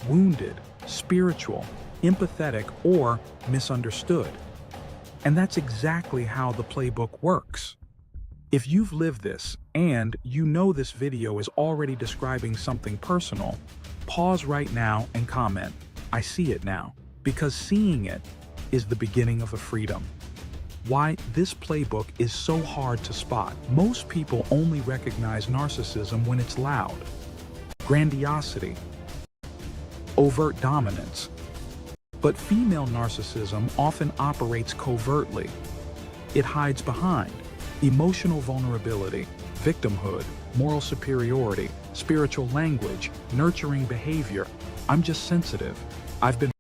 wounded, spiritual, empathetic, or misunderstood. And that's exactly how the playbook works. If you've lived this, and you know this video is already describing something personal, pause right now and comment, "I see it now," because seeing it is the beginning of a freedom. Why this playbook is so hard to spot. Most people only recognize narcissism when it's loud. Grandiosity, overt dominance. But female narcissism often operates covertly. It hides behind emotional vulnerability, victimhood, moral superiority, spiritual language, nurturing behavior. "I'm just sensitive. I've been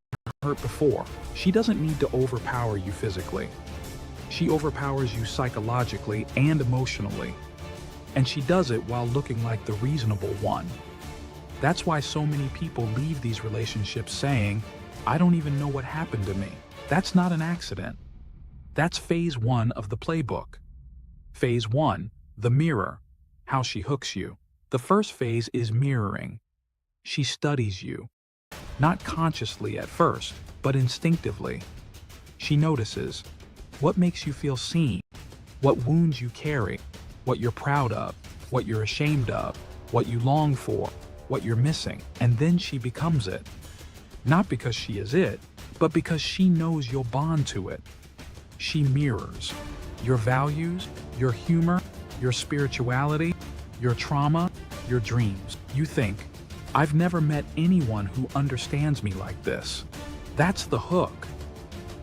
hurt before." She doesn't need to overpower you physically. She overpowers you psychologically and emotionally. And she does it while looking like the reasonable one. That's why so many people leave these relationships saying, "I don't even know what happened to me." That's not an accident. That's phase 1 of the playbook. Phase 1, the mirror, how she hooks you. The first phase is mirroring. She studies you. Not consciously at first, but instinctively. She notices what makes you feel seen, what wounds you carry, what you're proud of, what you're ashamed of, what you long for, what you're missing, and then she becomes it. Not because she is it, but because she knows you'll bond to it. She mirrors your values, your humor, your spirituality, your trauma, your dreams. You think, "I've never met anyone who understands me like this." That's the hook.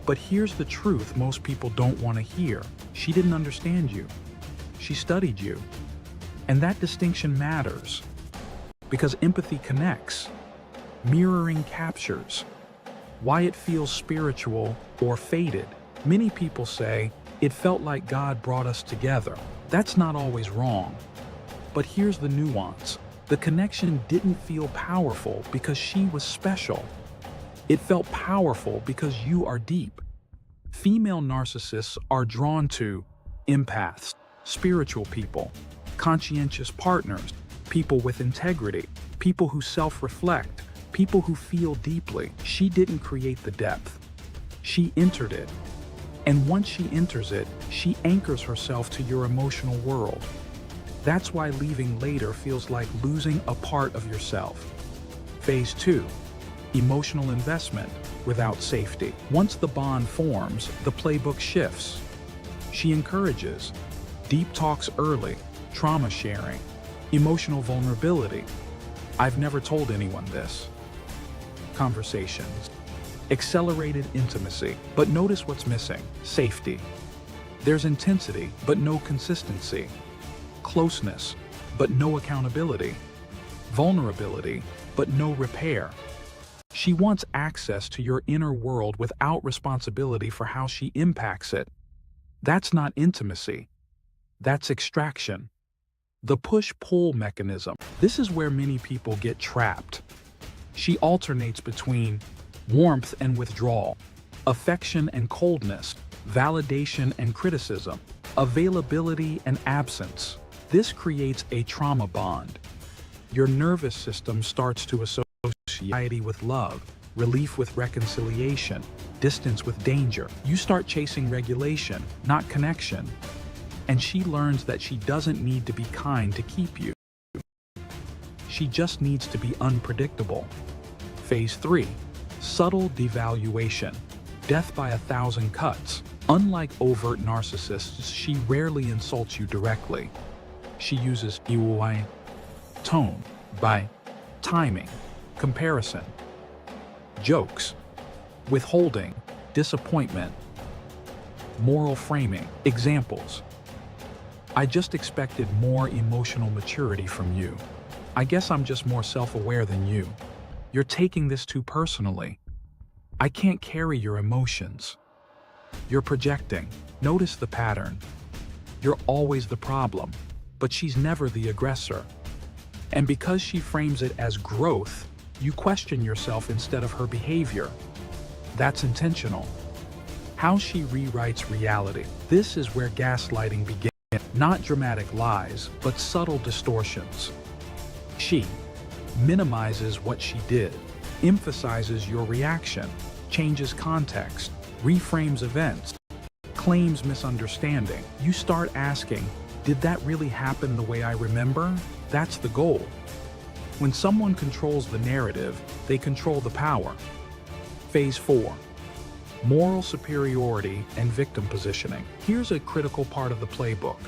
But here's the truth most people don't want to hear. She didn't understand you. She studied you. And that distinction matters. Because empathy connects. Mirroring captures. Why it feels spiritual or fated. Many people say, "It felt like God brought us together." That's not always wrong. But here's the nuance. The connection didn't feel powerful because she was special. It felt powerful because you are deep. Female narcissists are drawn to empaths, spiritual people, conscientious partners, people with integrity, people who self-reflect, people who feel deeply. She didn't create the depth. She entered it. And once she enters it, she anchors herself to your emotional world. That's why leaving later feels like losing a part of yourself. Phase 2, emotional investment without safety. Once the bond forms, the playbook shifts. She encourages deep talks early, trauma sharing, emotional vulnerability. "I've never told anyone this." Conversations. Accelerated intimacy. But notice what's missing. Safety. There's intensity, but no consistency. Closeness, but no accountability. Vulnerability, but no repair. She wants access to your inner world without responsibility for how she impacts it. That's not intimacy. That's extraction. The push-pull mechanism. This is where many people get trapped. She alternates between warmth and withdrawal, affection and coldness, validation and criticism, availability and absence. This creates a trauma bond. Your nervous system starts to associate anxiety with love, relief with reconciliation, distance with danger. You start chasing regulation, not connection. And she learns that she doesn't need to be kind to keep you. She just needs to be unpredictable. Phase 3. Subtle devaluation. Death by 1,000 cuts. Unlike overt narcissists, she rarely insults you directly. She uses UI, tone, by timing, comparison, jokes, withholding, disappointment, moral framing. Examples. "I just expected more emotional maturity from you. I guess I'm just more self-aware than you. You're taking this too personally. I can't carry your emotions. You're projecting." Notice the pattern. You're always the problem, but she's never the aggressor. And because she frames it as growth, you question yourself instead of her behavior. That's intentional. How she rewrites reality. This is where gaslighting begins. Not dramatic lies, but subtle distortions. She minimizes what she did, emphasizes your reaction, changes context, reframes events, claims misunderstanding. You start asking, did that really happen the way I remember? That's the goal. When someone controls the narrative, they control the power. Phase 4. Moral superiority and victim positioning. Here's a critical part of the playbook.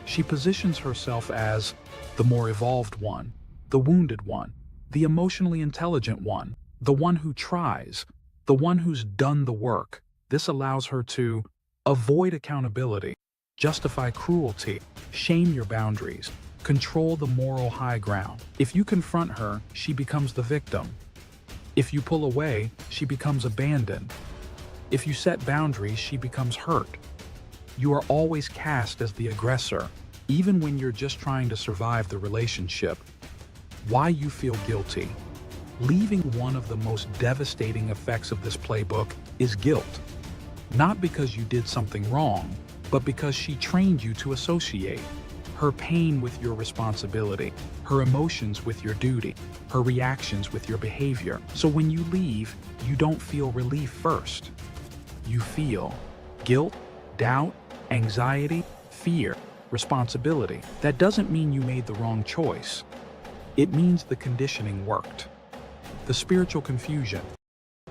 She positions herself as the more evolved one, the wounded one, the emotionally intelligent one, the one who tries, the one who's done the work. This allows her to avoid accountability, justify cruelty, shame your boundaries, control the moral high ground. If you confront her, she becomes the victim. If you pull away, she becomes abandoned. If you set boundaries, she becomes hurt. You are always cast as the aggressor, even when you're just trying to survive the relationship. Why you feel guilty? Leaving. One of the most devastating effects of this playbook is guilt. Not because you did something wrong, but because she trained you to associate her pain with your responsibility, her emotions with your duty, her reactions with your behavior. So when you leave, you don't feel relief first. You feel guilt, doubt, anxiety, fear, responsibility. That doesn't mean you made the wrong choice. It means the conditioning worked. The spiritual confusion.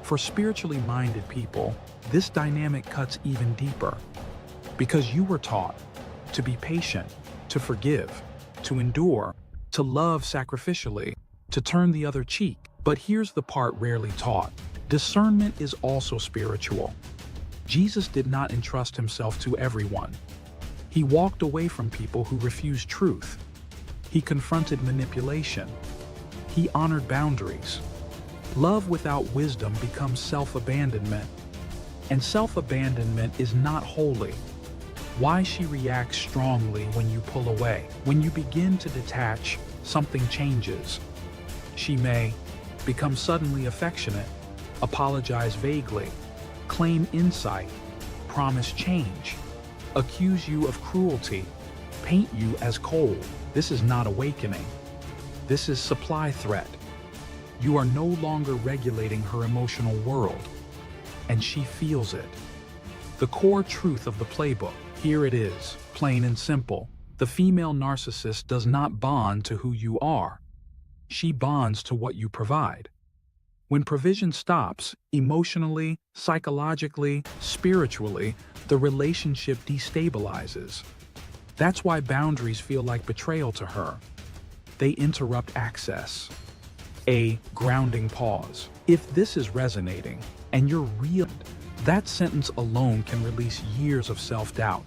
For spiritually minded people, this dynamic cuts even deeper. Because you were taught to be patient, to forgive, to endure, to love sacrificially, to turn the other cheek. But here's the part rarely taught. Discernment is also spiritual. Jesus did not entrust himself to everyone. He walked away from people who refused truth. He confronted manipulation. He honored boundaries. Love without wisdom becomes self-abandonment. And self-abandonment is not holy. Why she reacts strongly when you pull away. When you begin to detach, something changes. She may become suddenly affectionate, apologize vaguely, claim insight, promise change, accuse you of cruelty, paint you as cold. This is not awakening. This is supply threat. You are no longer regulating her emotional world, and she feels it. The core truth of the playbook. Here it is, plain and simple. The female narcissist does not bond to who you are. She bonds to what you provide. When provision stops, emotionally, psychologically, spiritually, the relationship destabilizes. That's why boundaries feel like betrayal to her. They interrupt access. A grounding pause. If this is resonating, and you're real, that sentence alone can release years of self-doubt.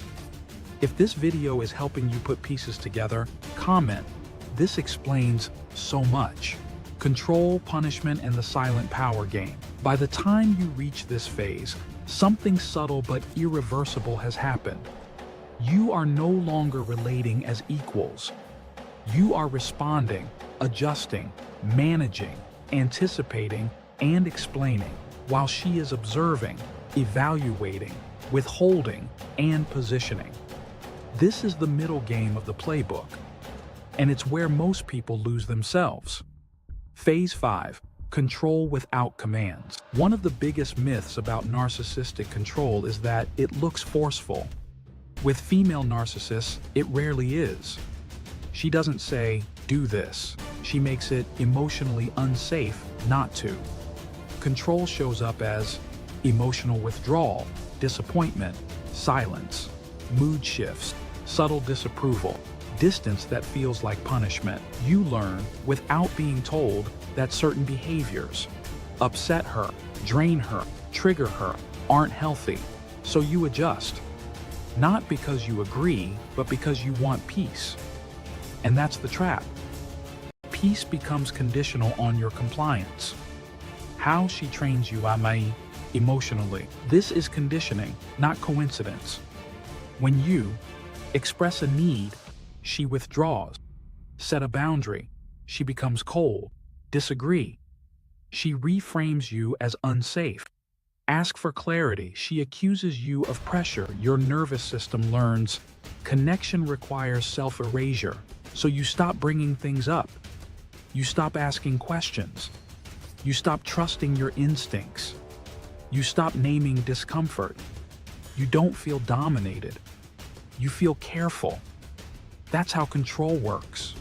If this video is helping you put pieces together, comment. This explains so much. Control, punishment, and the silent power game. By the time you reach this phase, something subtle but irreversible has happened. You are no longer relating as equals. You are responding, adjusting, managing, anticipating, and explaining, while she is observing, evaluating, withholding, and positioning. This is the middle game of the playbook, and it's where most people lose themselves. Phase 5. Control without commands. One of the biggest myths about narcissistic control is that it looks forceful. With female narcissists, it rarely is. She doesn't say, do this. She makes it emotionally unsafe not to. Control shows up as emotional withdrawal, disappointment, silence, mood shifts, subtle disapproval, distance that feels like punishment. You learn, without being told, that certain behaviors upset her, drain her, trigger her, aren't healthy. So you adjust. Not because you agree, but because you want peace. And that's the trap. Peace becomes conditional on your compliance. How she trains you, emotionally. This is conditioning, not coincidence. When you express a need, she withdraws. Set a boundary, she becomes cold. Disagree, she reframes you as unsafe. Ask for clarity, she accuses you of pressure. Your nervous system learns connection requires self-erasure, so you stop bringing things up. You stop asking questions. You stop trusting your instincts. You stop naming discomfort. You don't feel dominated. You feel careful. That's how control works.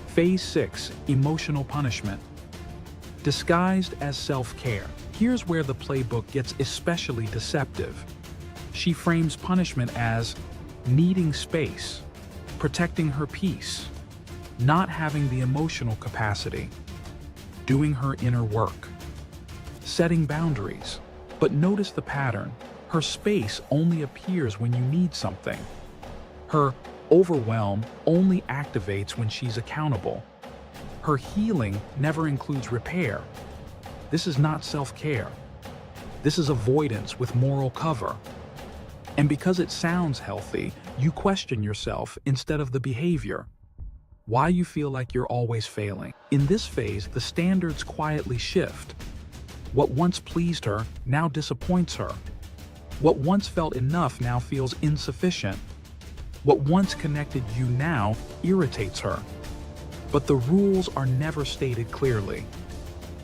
Phase 6, emotional punishment. Disguised as self-care. Here's where the playbook gets especially deceptive. She frames punishment as needing space, protecting her peace, not having the emotional capacity, doing her inner work, setting boundaries. But notice the pattern. Her space only appears when you need something. Her overwhelm only activates when she's accountable. Her healing never includes repair. This is not self-care. This is avoidance with moral cover. And because it sounds healthy, you question yourself instead of the behavior. Why you feel like you're always failing. In this phase, the standards quietly shift. What once pleased her now disappoints her. What once felt enough now feels insufficient. What once connected you now irritates her. But the rules are never stated clearly.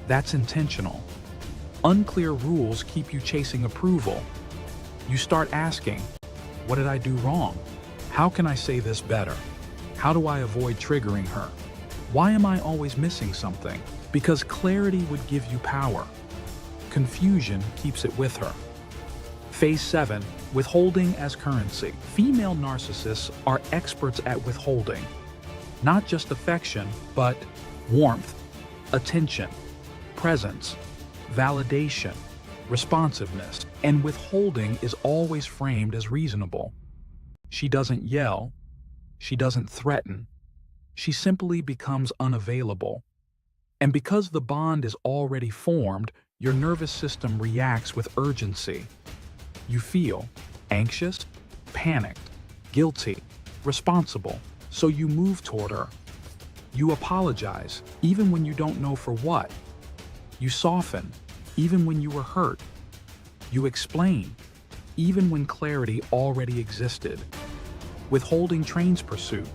That's intentional. Unclear rules keep you chasing approval. You start asking, what did I do wrong? How can I say this better? How do I avoid triggering her? Why am I always missing something? Because clarity would give you power. Confusion keeps it with her. Phase 7, withholding as currency. Female narcissists are experts at withholding. Not just affection, but warmth, attention, presence, validation, responsiveness. And withholding is always framed as reasonable. She doesn't yell. She doesn't threaten. She simply becomes unavailable. And because the bond is already formed, your nervous system reacts with urgency. You feel anxious, panicked, guilty, responsible, so you move toward her. You apologize, even when you don't know for what. You soften, even when you were hurt. You explain, even when clarity already existed. Withholding trains pursuit.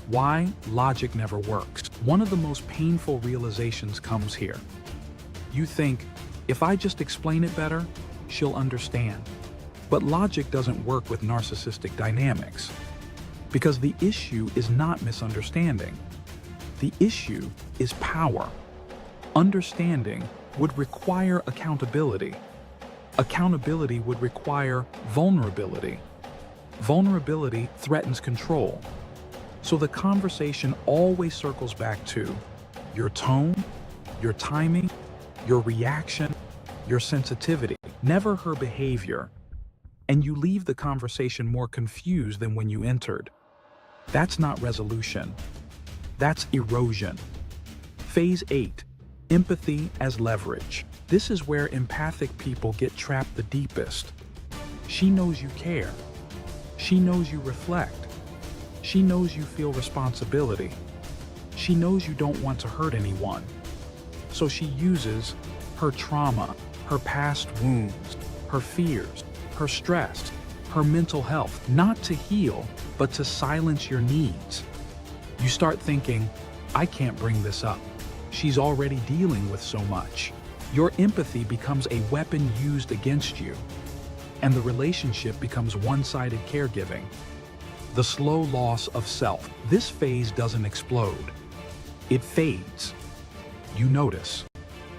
Why? Logic never works. One of the most painful realizations comes here. You think, if I just explain it better, she'll understand. But logic doesn't work with narcissistic dynamics. Because the issue is not misunderstanding. The issue is power. Understanding would require accountability. Accountability would require vulnerability. Vulnerability threatens control. So the conversation always circles back to your tone, your timing, your reaction, your sensitivity, never her behavior. And you leave the conversation more confused than when you entered. That's not resolution. That's erosion. Phase 8, empathy as leverage. This is where empathic people get trapped the deepest. She knows you care. She knows you reflect. She knows you feel responsibility. She knows you don't want to hurt anyone. So she uses her trauma, her past wounds, her fears, her stress, her mental health, not to heal, but to silence your needs. You start thinking, I can't bring this up. She's already dealing with so much. Your empathy becomes a weapon used against you, and the relationship becomes one-sided caregiving. The slow loss of self. This phase doesn't explode. It fades. You notice.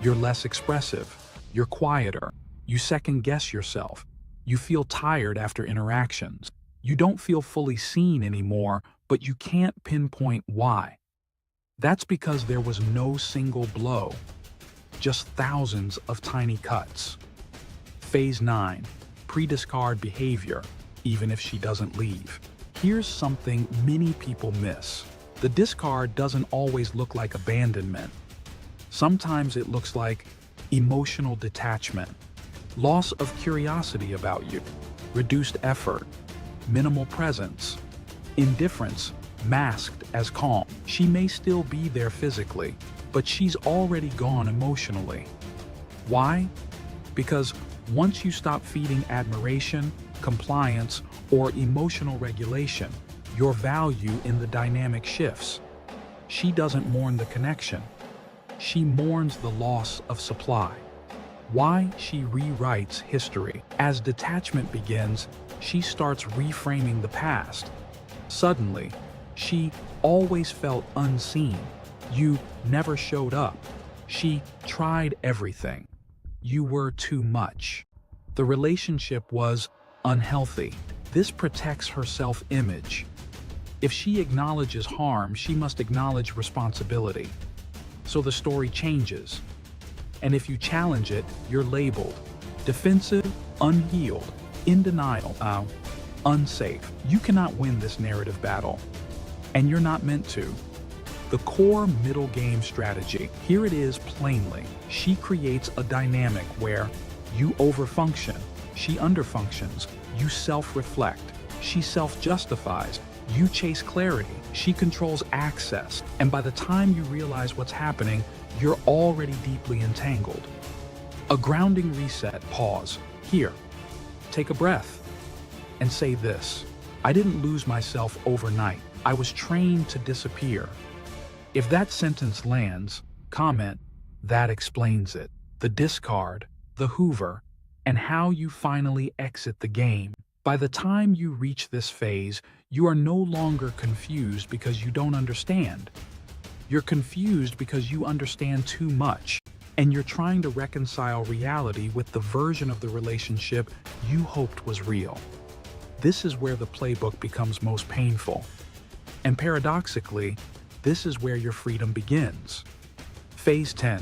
You're less expressive. You're quieter. You second-guess yourself. You feel tired after interactions. You don't feel fully seen anymore, but you can't pinpoint why. That's because there was no single blow, just thousands of tiny cuts. Phase 9, pre-discard behavior, even if she doesn't leave. Here's something many people miss. The discard doesn't always look like abandonment. Sometimes it looks like emotional detachment, loss of curiosity about you, reduced effort, minimal presence, indifference masked as calm. She may still be there physically, but she's already gone emotionally. Why? Because once you stop feeding admiration, compliance, or emotional regulation, your value in the dynamic shifts. She doesn't mourn the connection. She mourns the loss of supply. Why? She rewrites history. As detachment begins, she starts reframing the past. Suddenly, she always felt unseen. You never showed up. She tried everything. You were too much. The relationship was unhealthy. This protects her self-image. If she acknowledges harm, she must acknowledge responsibility. So the story changes. And if you challenge it, you're labeled defensive, unhealed, in denial, unsafe. You cannot win this narrative battle. And you're not meant to. The core middle game strategy, here it is plainly. She creates a dynamic where you overfunction, she underfunctions, you self-reflect, she self-justifies, you chase clarity, she controls access, and by the time you realize what's happening, you're already deeply entangled. A grounding reset, pause, here, take a breath, and say this: I didn't lose myself overnight, I was trained to disappear. If that sentence lands, comment, that explains it. The discard, the hoover, and how you finally exit the game. By the time you reach this phase, you are no longer confused because you don't understand. You're confused because you understand too much, and you're trying to reconcile reality with the version of the relationship you hoped was real. This is where the playbook becomes most painful. And paradoxically, this is where your freedom begins. Phase 10.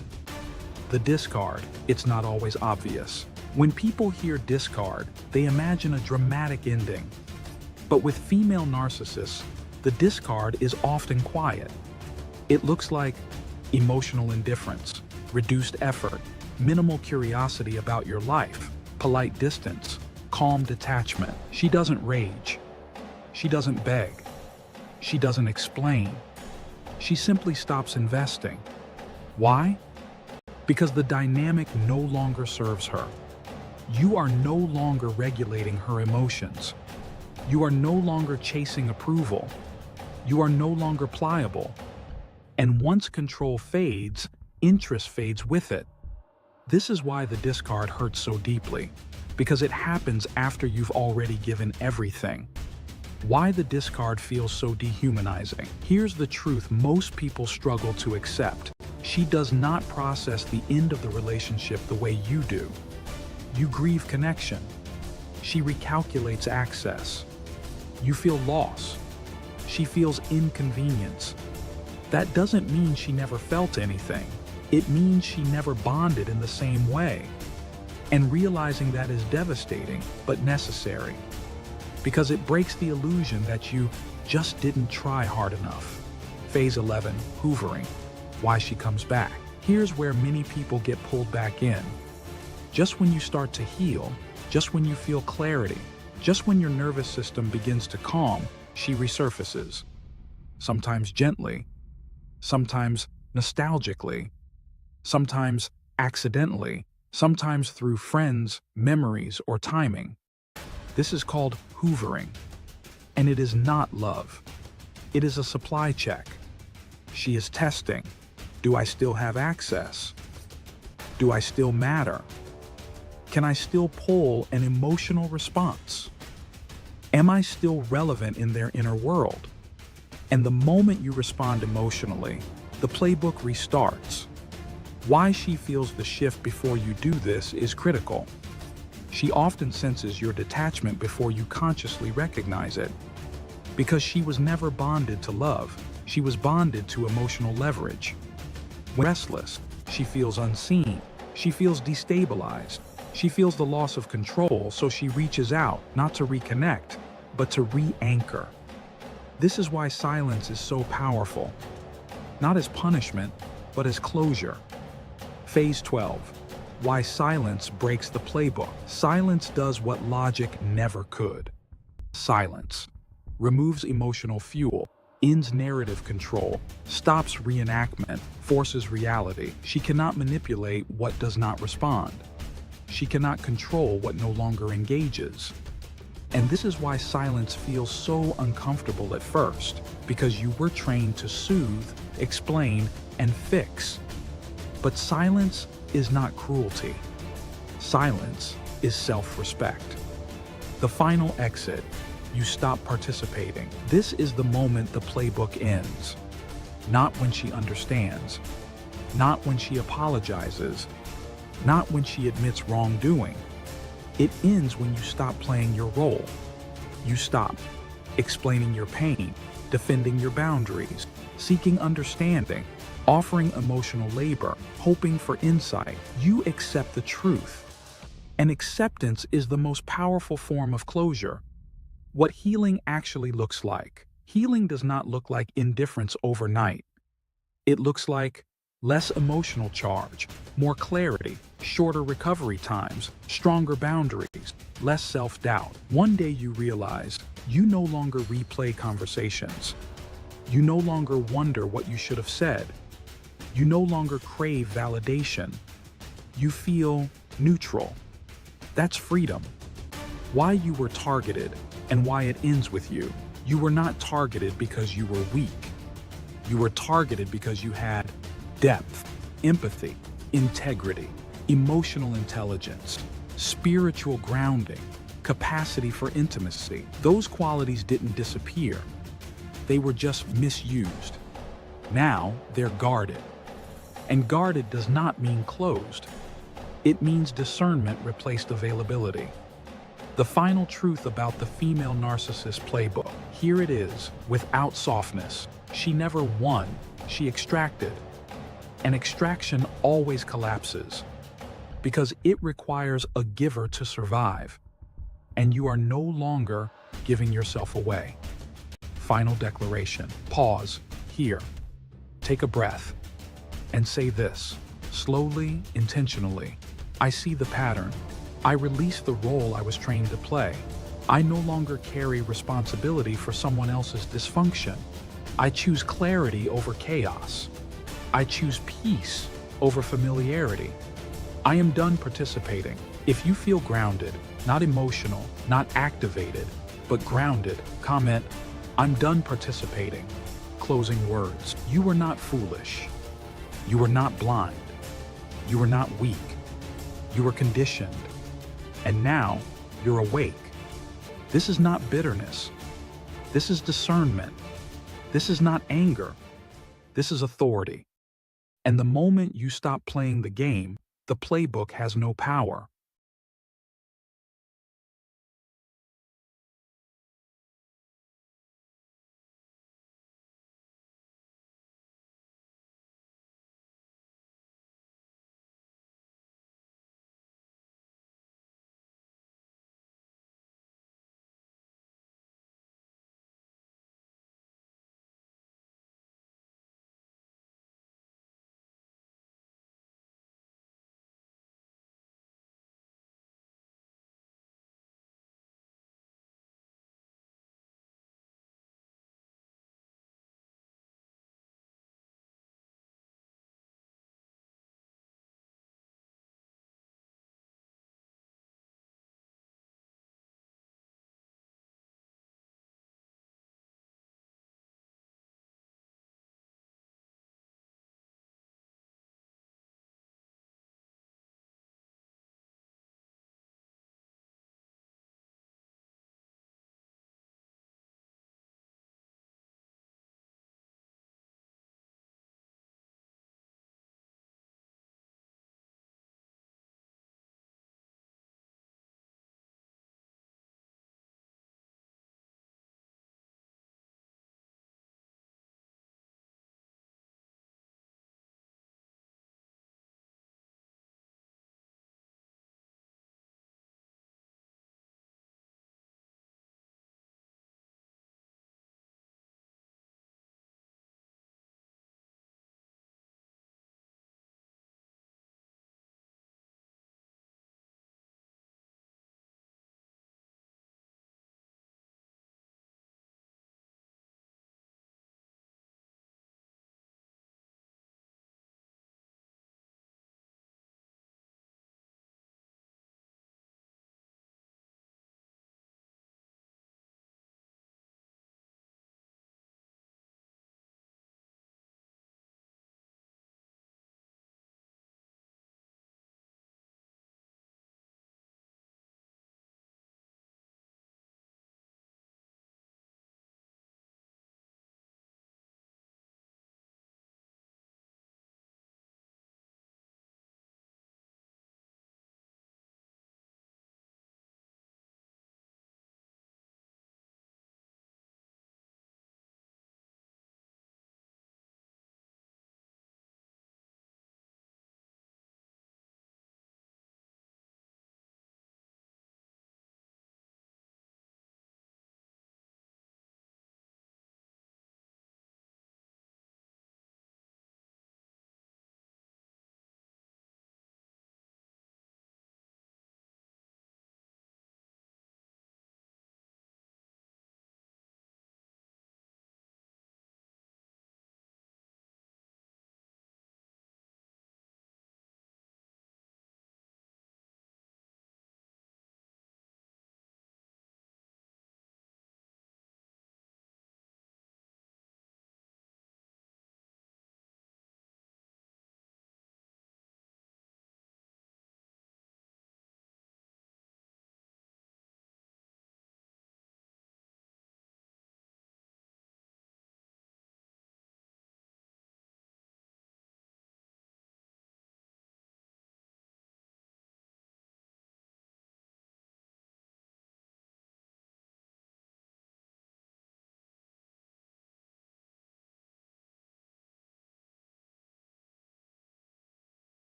The discard. It's not always obvious. When people hear discard, they imagine a dramatic ending. But with female narcissists, the discard is often quiet. It looks like emotional indifference, reduced effort, minimal curiosity about your life, polite distance, calm detachment. She doesn't rage. She doesn't beg. She doesn't explain. She simply stops investing. Why? Because the dynamic no longer serves her. You are no longer regulating her emotions. You are no longer chasing approval. You are no longer pliable. And once control fades, interest fades with it. This is why the discard hurts so deeply, because it happens after you've already given everything. Why the discard feels so dehumanizing. Here's the truth most people struggle to accept. She does not process the end of the relationship the way you do. You grieve connection. She recalculates access. You feel loss. She feels inconvenience. That doesn't mean she never felt anything. It means she never bonded in the same way. And realizing that is devastating, but necessary. Because it breaks the illusion that you just didn't try hard enough. Phase 11, hoovering. Why she comes back. Here's where many people get pulled back in. Just when you start to heal, just when you feel clarity, just when your nervous system begins to calm, she resurfaces. Sometimes gently, sometimes nostalgically, sometimes accidentally, sometimes through friends, memories, or timing. This is called hoovering, and it is not love. It is a supply check. She is testing. Do I still have access? Do I still matter? Can I still pull an emotional response? Am I still relevant in their inner world? And the moment you respond emotionally, the playbook restarts. Why she feels the shift before you do this is critical. She often senses your detachment before you consciously recognize it. Because she was never bonded to love, she was bonded to emotional leverage. When restless, she feels unseen. She feels destabilized. She feels the loss of control, so she reaches out, not to reconnect, but to re-anchor. This is why silence is so powerful. Not as punishment, but as closure. Phase 12. Why silence breaks the playbook. Silence does what logic never could. Silence removes emotional fuel, ends narrative control, stops reenactment, forces reality. She cannot manipulate what does not respond. She cannot control what no longer engages. And this is why silence feels so uncomfortable at first, because you were trained to soothe, explain, and fix. But silence is not cruelty. Silence is self-respect. The final exit, you stop participating. This is the moment the playbook ends. Not when she understands. Not when she apologizes. Not when she admits wrongdoing. It ends when you stop playing your role. You stop explaining your pain, defending your boundaries, seeking understanding, offering emotional labor, hoping for insight. You accept the truth. And acceptance is the most powerful form of closure. What healing actually looks like. Healing does not look like indifference overnight. It looks like less emotional charge, more clarity, shorter recovery times, stronger boundaries, less self-doubt. One day you realize you no longer replay conversations. You no longer wonder what you should have said. You no longer crave validation. You feel neutral. That's freedom. Why you were targeted and why it ends with you. You were not targeted because you were weak. You were targeted because you had depth, empathy, integrity, emotional intelligence, spiritual grounding, capacity for intimacy. Those qualities didn't disappear. They were just misused. Now they're guarded. And guarded does not mean closed. It means discernment replaced availability. The final truth about the female narcissist playbook. Here it is, without softness. She never won, she extracted. And extraction always collapses because it requires a giver to survive. And you are no longer giving yourself away. Final declaration. Pause here. Take a breath and say this, slowly, intentionally. I see the pattern. I release the role I was trained to play. I no longer carry responsibility for someone else's dysfunction. I choose clarity over chaos. I choose peace over familiarity. I am done participating. If you feel grounded, not emotional, not activated, but grounded, comment, I'm done participating. Closing words. You were not foolish. You were not blind. You were not weak. You were conditioned. And now you're awake. This is not bitterness. This is discernment. This is not anger. This is authority. And the moment you stop playing the game, the playbook has no power.